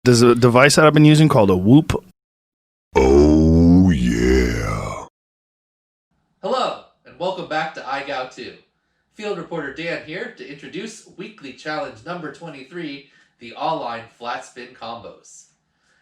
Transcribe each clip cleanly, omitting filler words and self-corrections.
There's a device that I've been using called a Whoop. Oh, yeah. Hello, and welcome back to IGOW2. Field Reporter Dan here to introduce weekly challenge number 23, the Auline flat spin combos.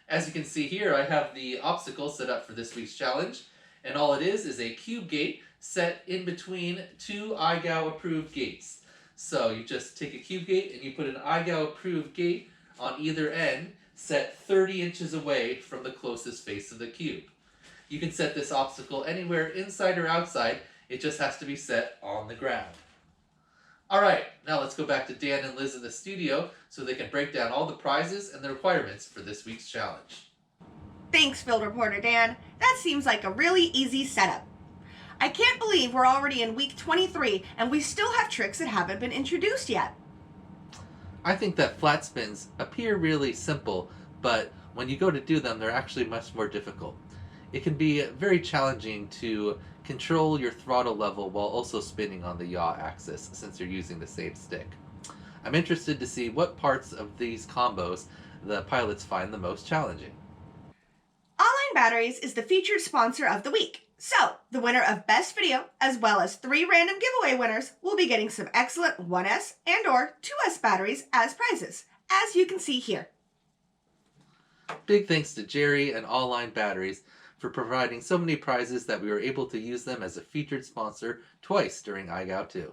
As you can see here, I have the obstacle set up for this week's challenge, and all it is a cube gate set in between two IGOW approved gates. So you just take a cube gate and you put an IGOW approved gate on either end, set 30 inches away from the closest face of the cube. You can set this obstacle anywhere inside or outside, it just has to be set on the ground. Alright, now let's go back to Dan and Liz in the studio so they can break down all the prizes and the requirements for this week's challenge. Thanks, Field Reporter Dan. That seems like a really easy setup. I can't believe we're already in week 23 and we still have tricks that haven't been introduced yet. I think that flat spins appear really simple, but when you go to do them, they're actually much more difficult. It can be very challenging to control your throttle level while also spinning on the yaw axis since you're using the same stick. I'm interested to see what parts of these combos the pilots find the most challenging. Auline Batteries is the featured sponsor of the week. So, the winner of Best Video, as well as 3 random giveaway winners, will be getting some excellent 1S and or 2S batteries as prizes, as you can see here. Big thanks to Jerry and Auline Batteries for providing so many prizes that we were able to use them as a featured sponsor twice during IGOW2.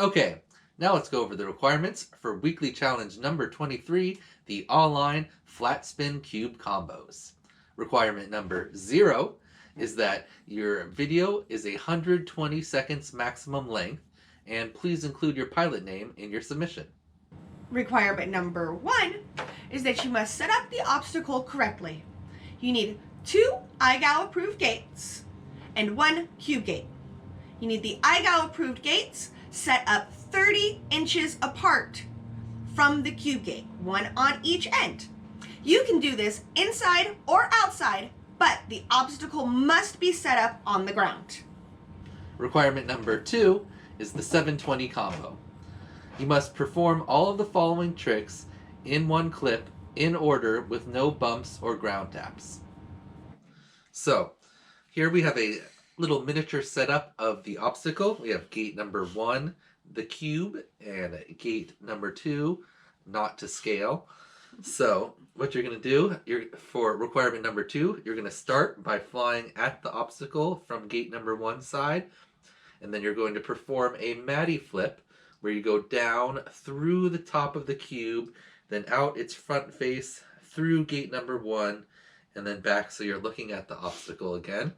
Okay, now let's go over the requirements for weekly challenge number 23, the Auline flat spin cube combos. Requirement number 0 is that your video is 120 seconds maximum length, and please include your pilot name in your submission. Requirement number 1 is that you must set up the obstacle correctly. You need 2 IGOW approved gates and 1 cube gate. You need the IGOW approved gates set up 30 inches apart from the cube gate, 1 on each end. You can do this inside or outside, but the obstacle must be set up on the ground. Requirement number 2 is the 720 combo. You must perform all of the following tricks in one clip in order with no bumps or ground taps. So, here we have a little miniature setup of the obstacle. We have gate number 1, the cube, and gate number 2, not to scale. So, what you're going to do, for requirement number 2, you're going to start by flying at the obstacle from gate number 1 side, and then you're going to perform a Mattyflip, where you go down through the top of the cube, then out its front face, through gate number 1, and then back so you're looking at the obstacle again.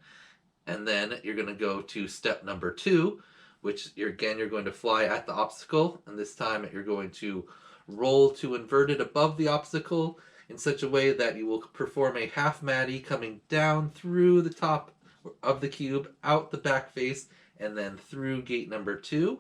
And then you're going to go to step number 2, which you're going to fly at the obstacle, and this time you're going to roll to inverted above the obstacle in such a way that you will perform a half-matty coming down through the top of the cube, out the back face, and then through gate number 2.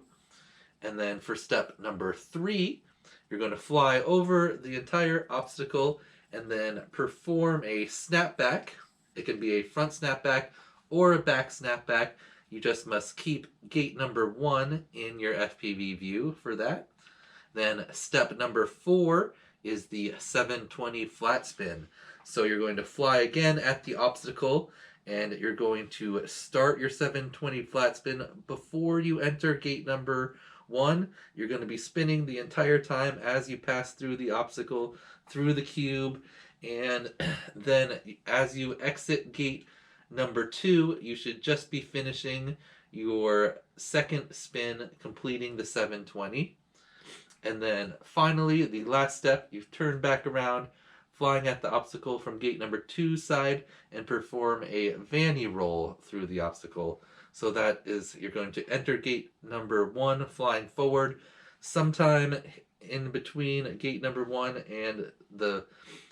And then for step number 3, you're going to fly over the entire obstacle and then perform a snapback. It can be a front snapback or a back snapback. You just must keep gate number 1 in your FPV view for that. Then step number 4 is the 720 flat spin. So you're going to fly again at the obstacle, and you're going to start your 720 flat spin before you enter gate number 1. You're going to be spinning the entire time as you pass through the obstacle, through the cube, and then as you exit gate number 2, you should just be finishing your second spin, completing the 720. And then finally, the last step, you turn back around, flying at the obstacle from gate number 2 side, and perform a Vanny roll through the obstacle. So that is, you're going to enter gate number 1, flying forward. Sometime in between gate number 1 and the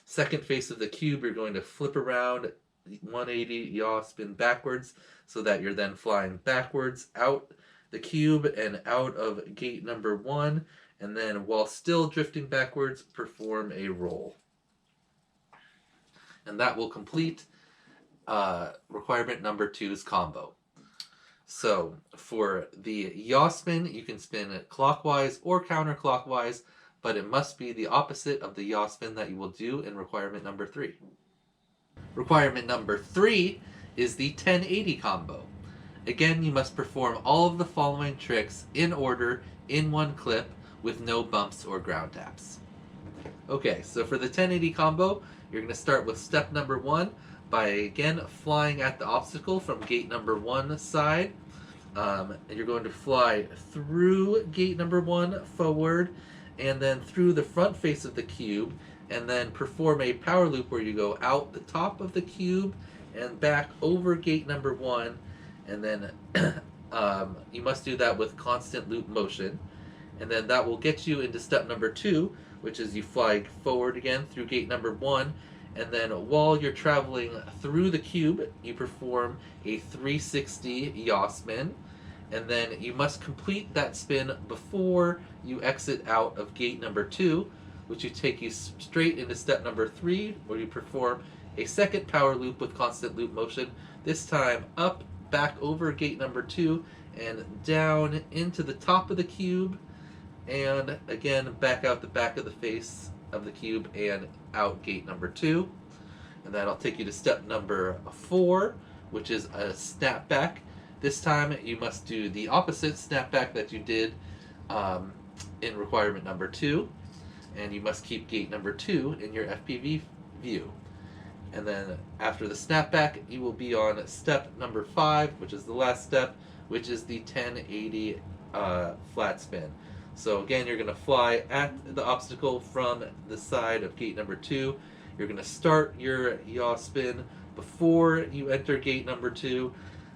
second face of the cube, you're going to flip around 180 yaw spin backwards, so that you're then flying backwards out the cube and out of gate number 1. And then, while still drifting backwards, perform a roll. And that will complete requirement number 2's combo. So, for the yaw spin, you can spin it clockwise or counterclockwise, but it must be the opposite of the yaw spin that you will do in requirement number 3. Requirement number 3 is the 1080 combo. Again, you must perform all of the following tricks in order in one clip with no bumps or ground taps. Okay, so for the 1080 combo, you're going to start with step number 1 by again flying at the obstacle from gate number 1 side. And you're going to fly through gate number 1 forward and then through the front face of the cube and then perform a power loop where you go out the top of the cube and back over gate number 1, and then you must do that with constant loop motion, and then that will get you into step number 2, which is you fly forward again through gate number 1, and then while you're traveling through the cube you perform a 360 yaw spin, and then you must complete that spin before you exit out of gate number 2, which will take you straight into step number 3, where you perform a second power loop with constant loop motion, this time up, back over gate number 2, and down into the top of the cube, and again back out the back of the face of the cube and out gate number 2. And that'll take you to step number 4, which is a snapback. This time you must do the opposite snapback that you did in requirement number 2, and you must keep gate number 2 in your FPV view. And then after the snapback, you will be on step number 5, which is the last step, which is the 1080 flat spin. So again, you're going to fly at the obstacle from the side of gate number 2. You're going to start your yaw spin before you enter gate number 2.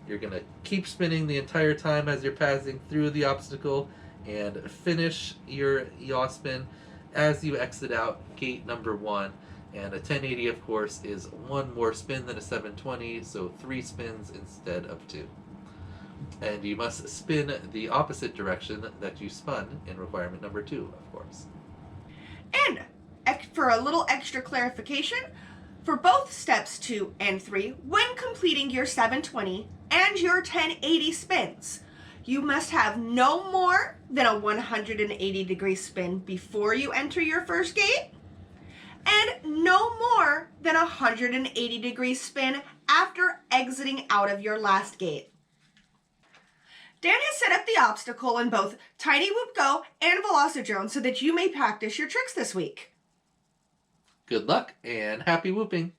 You're going to keep spinning the entire time as you're passing through the obstacle and finish your yaw spin as you exit out gate number 1. And a 1080, of course, is one more spin than a 720, so 3 spins instead of 2. And you must spin the opposite direction that you spun in requirement number 2, of course. And for a little extra clarification, for both steps 2 and 3, when completing your 720 and your 1080 spins, you must have no more than a 180-degree spin before you enter your first gate, and no more than a 180-degree spin after exiting out of your last gate. Dan has set up the obstacle in both Tiny Whoop Go and Velocidrone so that you may practice your tricks this week. Good luck and happy whooping!